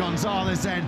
Gonzalez then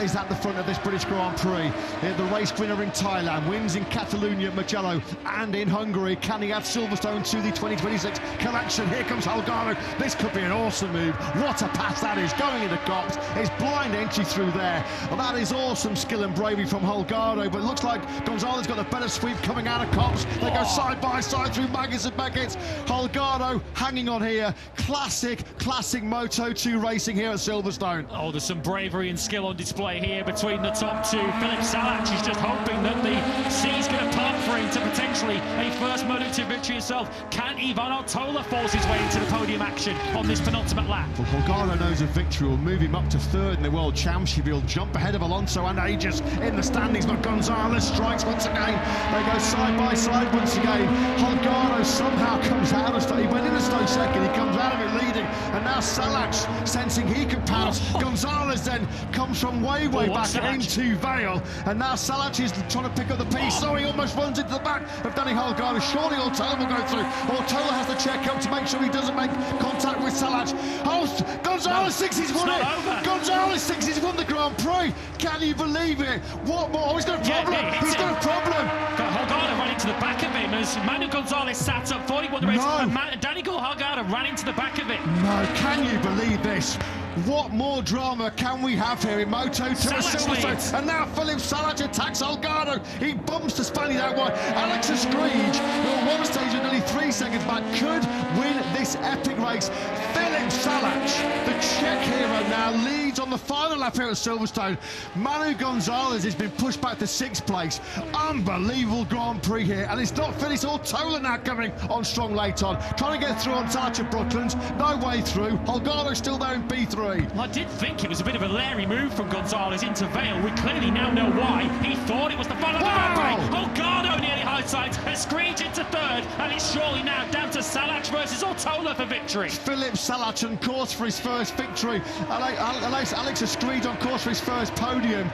is at the front of this British Grand Prix. The race winner in Thailand, wins in Catalonia, Mugello, and in Hungary. Can he add Silverstone to the 2026 collection? Here comes Holgado. This could be an awesome move. What a pass that is, going into Cox. It's blind entry through there. Well, that is awesome skill and bravery from Holgado, but it looks like Gonzalez got a better sweep coming out of Cox. They go side by side through Maggis and Beckett's. Holgado hanging on here. Classic Moto2 racing here at Silverstone. Oh, there's some bravery and skill on display here between the top two. Philip Salac is just hoping that the sea's going to part for him to potentially a first Moto2 victory himself. Can Ivan Ortola force his way into the podium action on this penultimate lap? Well, Holgado knows a victory will move him up to third in the World Championship. He'll jump ahead of Alonso and Aegis in the standings, but Gonzalez strikes once again. They go side by side once again. Holgado somehow comes out of it. He went in a slow second, he comes out of it leading, and now Salac, sensing he can pounce. Gonzalez then comes from way back into Vale, and now Salac is trying to pick up the piece. So he almost runs into the back of Danny Holgado. Surely Ortola will go through. Ortola has to check up to make sure he doesn't make contact with Salac. Oh, Gonzalez thinks he's won it. Gonzalez thinks he's won the Grand Prix. Can you believe it? What more? Oh, he's got a problem. He's got a problem. Holgado ran into the back of him as Manu Gonzalez sat up, thought he won the race, and Danny Holgado ran into the back of it. No, can you believe this? What more drama can we have here in Moto2 Silverstone? And now Philip Salac attacks Holgado. He bumps the Spaniard out wide. Alex Escrige, who at one stage with nearly 3 seconds back, could win this epic race. Philip Salac, the Czech hero, now leads on the final lap here at Silverstone. Manu Gonzalez has been pushed back to 6th place. Unbelievable Grand Prix here, and it's not finished. Ortola now coming on strong late on, trying to get through on Salac at Brooklands. No way through. Holgado still there in P3. Well, I did think it was a bit of a leery move from Gonzalez into Vale. We clearly now know why. He thought it was the final lap. Holgado nearly high sides, Escrige into third, and it's surely now down to Salac versus Ortola for victory. Philip Salac on course for his first victory. Alex Escrige on course for his first podium.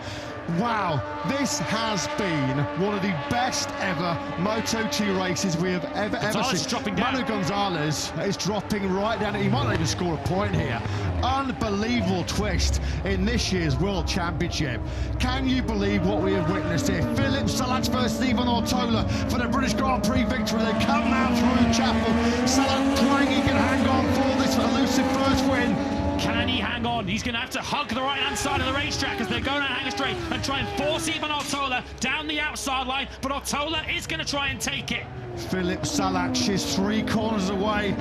Wow, this has been one of the best ever Moto2 races we have ever seen. Dropping down. Manu Gonzalez is dropping right down. He might not even score a point here. Unbelievable twist in this year's World Championship. Can you believe what we have witnessed here? Philip Salac versus Ivan Ortola for the British Grand Prix victory. They come now through Chapel. Salac playing he can hang on for this elusive first win. Can he hang on? He's going to have to hug the right-hand side of the racetrack as they're going down Hanger Straight and try and force Ivan Ortola down the outside line, but Ortola is going to try and take it. Philip Salac is 3 corners away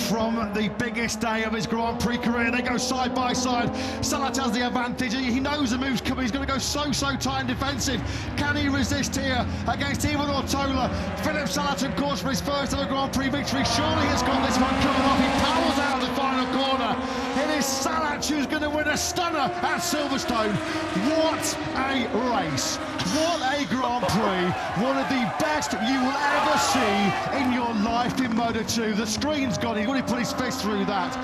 from the biggest day of his Grand Prix career. They go side by side. Salac has the advantage. He knows the move's coming. He's going to go so tight and defensive. Can he resist here against Ivan Ortola? Philip Salac, of course, for his first ever Grand Prix victory. Surely he's got this one coming off. He powers out of the final corner. It is Salac who's going to win a stunner at Silverstone. What a race. What a Grand Prix. One of the best you will ever see in your life in Moto2. The screen's gone. He's already put his fist through that.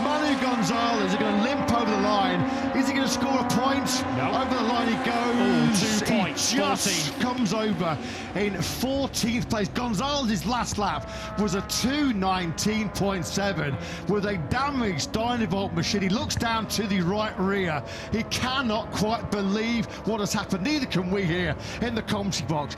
Manu Gonzalez is going to limp over the line. Is he going to score a point? No. Over the line he goes. 2 points. He just 14. comes over in 14th place. Gonzalez's last lap was a 2:19.7 with a damaged Dynavolt machine. He looks down to the right rear. He cannot quite believe what has happened. Neither can we here in the commentary box.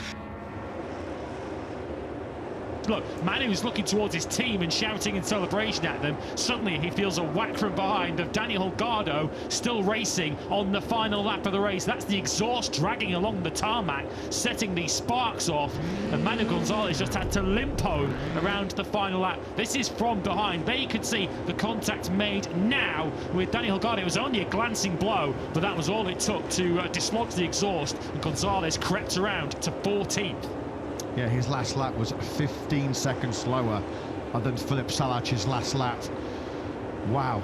Look, Manu's looking towards his team and shouting in celebration at them. Suddenly he feels a whack from behind of Danny Holgado still racing on the final lap of the race. That's the exhaust dragging along the tarmac, setting the sparks off, and Manu Gonzalez just had to limp home around the final lap. This is from behind. There you could see the contact made now with Danny Holgado. It was only a glancing blow, but that was all it took to dislodge the exhaust, and Gonzalez crept around to 14th. Yeah, his last lap was 15 seconds slower than Philip Salac's last lap. Wow.